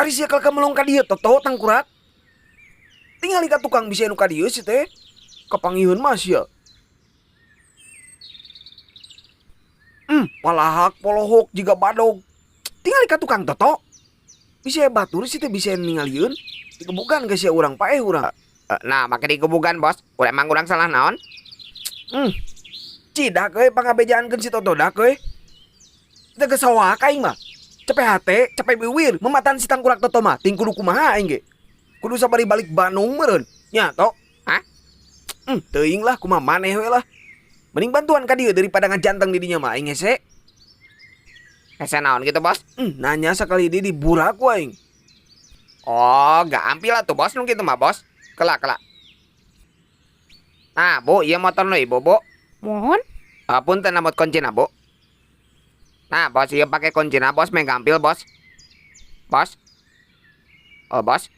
Ari sia kalka melong ka dieu toto tangkurak. Tingali ka tukang bisa nu ka dieu sih teh. Kapanggihun mah sia. Palahak polohok juga badog. Tingali ka tukang toto. Bisa batur sih teh bisa ningalieun. Dikebukan ke sia urang paeh urang. Nah, make dikebukan bos. Udah emang urang salah naon? Cidak euy pangabejaankeun si toto dak euy. Teu geus sawah ka aing mah. Cepet hate, cepet biwir, mematan si tangkurak toto mah. Ting kudu kumaha aing ge. Kudu sabari balik Bandung meureun. Nya to. Hah? Teuing lah kumaha maneh we lah. Mending bantuan ka dieu daripada ngajanteng di dinya mah aing hese. Hese naon gitu bos? Nanya sekali di burak ku aing. Oh, gak ampil lah tuh bos nu gitu mah bos. Kelak. Nah, Bu, iya motor nu ibu, Bu. Mohon. Punten namot kuncina, Bu. Nah, bos iya pakai kuncina, bos, megampil, bos. Bos. Oh, bos.